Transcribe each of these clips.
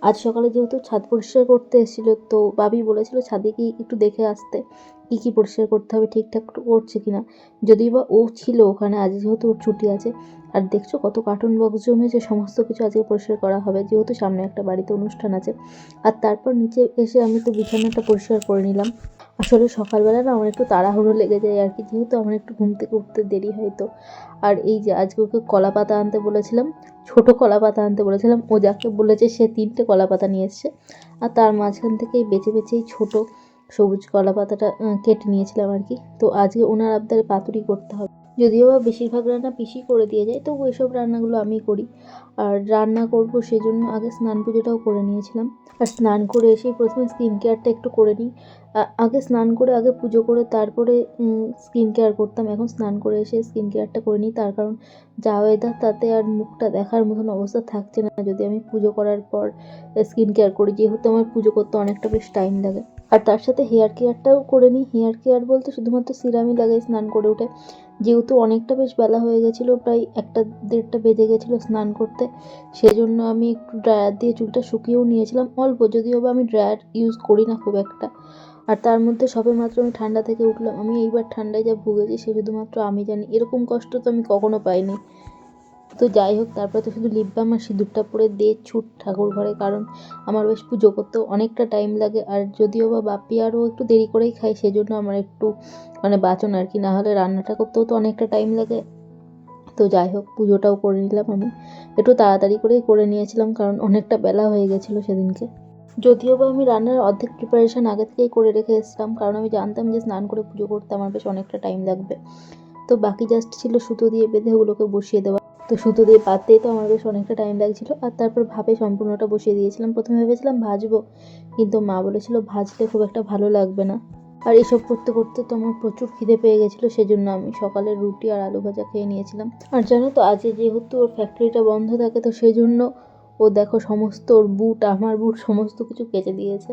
আজ সকালে যেহেতু ছাদ পরিষ্কার করতে এসেছিল, তো বাবি বলেছিল ছাদে গিয়ে একটু দেখে আসতে কী কী পরিষ্কার করতে হবে, ঠিকঠাক করছে কিনা। যদিও বা ও ছিল ওখানে, আজ যেহেতু ওর ছুটি আছে। আর দেখছো কত কার্টুন বক্স জমেছে, সমস্ত কিছু আজকে পরিষ্কার করা হবে, যেহেতু সামনে একটা বাড়িতে অনুষ্ঠান আছে। আর তারপর নিচে এসে আমি তো বিছানাটা পরিষ্কার করে নিলাম। আসলে সকালবেলা না আমার একটু তাড়াহুড়ো লেগে যায় আর কি, যেহেতু আমার একটু ঘুম থেকে উঠতে দেরি হয় তো। আর এই যে আজকে ওকে কলা পাতা আনতে বলেছিলাম, ছোট কলা পাতা আনতে বলেছিলাম, ও যাকে বলেছে সে 3টে কলা পাতা নিয়ে এসছে। আর তার মাঝখান থেকেই বেছে বেছে এই ছোটো সবুজ কলা পাতাটা কেটে নিয়েছিলাম আর কি। তো আজকে ওনার আবদারে পাতুরি করতে হবে। যদিও বা বেশিরভাগ রান্না পিসি করে দিয়ে যায়, তো ওইসব রান্নাগুলো আমি করি। আর রান্না করব সেজন্য আগে স্নান পুজোটাও করে নিয়েছিলাম। আর স্নান করে এসেই প্রথমে স্কিন কেয়ারটা একটু করে নিই। আগে স্নান করে আগে পুজো করে তারপরে স্কিন কেয়ার করতাম। এখন স্নান করে এসে স্কিন কেয়ারটা করে নিই, তার কারণ যা ওয়েদার তাতে আর মুখটা দেখার মতন অবস্থা থাকছে না যদি আমি পুজো করার পর স্কিন কেয়ার করি, যেহেতু আমার পুজো করতে অনেকটা বেশ টাইম লাগে। আর তার সাথে হেয়ার কেয়ারটাও করে নিই। হেয়ার কেয়ার বলতে শুধুমাত্র সিরামই লাগাই স্নান করে উঠে, যেহেতু অনেকটা বেশ বেলা হয়ে গেছিলো, প্রায় 1-1:30 বেজে গেছিলো স্নান করতে। সেজন্য আমি একটু ড্রায়ার দিয়ে চুলটা শুকিয়েও নিয়েছিলাম অল্প, যদিও বা আমি ড্রায়ার ইউজ করি না খুব একটা। আর তার মধ্যে সবেমাত্র আমি ঠান্ডা থেকে উঠলাম। আমি এইবার ঠান্ডায় যা ভুগেছি সে শুধুমাত্র আমি জানি, এরকম কষ্ট তো আমি কখনো পাইনি। তো যাই হোক, তারপরে তো শুধু লিপ বাম আর সিঁদুরটা পরে দিয়ে ছুট ঠাকুর ঘরে, কারণ আমার বেশ পুজো করতেও অনেকটা টাইম লাগে। আর যদিও বা বাপি আরও একটু দেরি করেই খাই, সেজন্য আমার একটু বাঁচন আর কি, না হলে রান্নাটা করতেও তো অনেকটা টাইম লাগে। তো যাই হোক, পুজোটাও করে নিলাম আমি, একটু তাড়াতাড়ি করেই করে নিয়েছিলাম কারণ অনেকটা বেলা হয়ে গেছিলো সেদিনকে। যদিও বা আমি রান্নার অর্ধেক প্রিপারেশান আগে থেকেই করে রেখে এসেছিলাম, কারণ আমি জানতাম যে স্নান করে পুজো করতে আমার বেশ অনেকটা টাইম লাগবে। তো বাকি জাস্ট ছিল সুতো দিয়ে বেঁধে ওগুলোকে বসিয়ে দেওয়া। তো সুতো দিয়ে বাঁধতেই তো আমার বেশ অনেকটা টাইম লাগছিল। আর তারপর ভাপে সম্পূর্ণটা বসিয়ে দিয়েছিলাম। প্রথমে ভেবেছিলাম ভাজবো, কিন্তু মা বলেছিল ভাজলে খুব একটা ভালো লাগবে না। আর এসব করতে করতে তো আমার প্রচুর খিদে পেয়ে গেছিলো, সেজন্য আমি সকালে রুটি আর আলু ভাজা খেয়ে নিয়েছিলাম। আর জানো তো, আজ যেহেতু ওর ফ্যাক্টরিটা বন্ধ থাকে, তো সেই জন্য ও দেখো সমস্ত ওর বুট, আমার বুট সমস্ত কিছু কেচে দিয়েছে।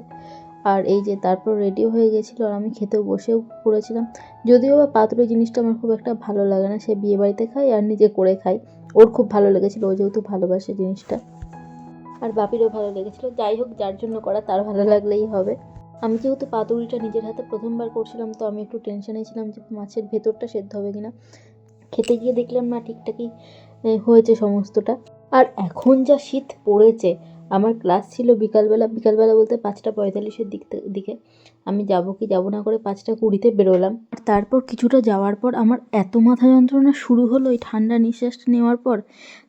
আর এই যে তারপর রেডিও হয়ে গেছিলো আর আমি খেতেও বসেও পড়েছিলাম। যদিও বা পাতুরি জিনিসটা আমার খুব একটা ভালো লাগে না, সে বিয়েবাড়িতে খাই আর নিজে করে খাই। ওর খুব ভালো লেগেছিলো, ও যেহেতু ভালোবাসে জিনিসটা। আর বাপিরও ভালো লেগেছিলো। যাই হোক, যার জন্য করা তার ভালো লাগলেই হবে। আমি যেহেতু পাতুরিটা নিজের হাতে প্রথমবার করছিলাম, তো আমি একটু টেনশনে ছিলাম যে মাছের ভেতরটা সেদ্ধ হবে কিনা। খেতে গিয়ে দেখলাম না, ঠিকঠাকই হয়েছে সমস্তটা। আর এখন যা শীত পড়েছে, আমার ক্লাস ছিল বিকালবেলা, বিকালবেলা বলতে 5:45-এর দিকে। আমি যাব কি যাব না করে 5:20-তে বেরোলাম। তারপর কিছুটা যাওয়ার পর আমার এত মাথা যন্ত্রণা শুরু হলো এই ঠান্ডা নিঃশ্বাসটা নেওয়ার পর,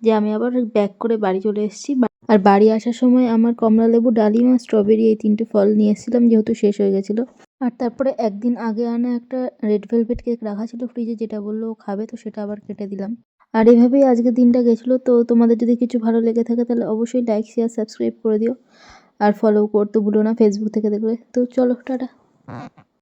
যে আমি আবার ব্যাক করে বাড়ি চলে এসেছি। আর বাড়ি আসার সময় আমার কমলালেবু, ডালিম আর স্ট্রবেরি এই 3টে ফল নিয়ে এসেছিলাম, যেহেতু শেষ হয়ে গেছিলো। আর তারপরে একদিন আগে আনা একটা রেড ভেলভেট কেক রাখা ছিল ফ্রিজে, যেটা বললো ও খাবে, তো সেটা আবার কেটে দিলাম। আর এভাবেই আজকের দিনটা গেছিলো। তো তোমাদের যদি কিছু ভালো লেগে থাকে তাহলে অবশ্যই লাইক, শেয়ার, সাবস্ক্রাইব করে দিও। আর ফলো করতে ভুলো না ফেসবুক থেকে দেখলে। তো চলো, টাটা।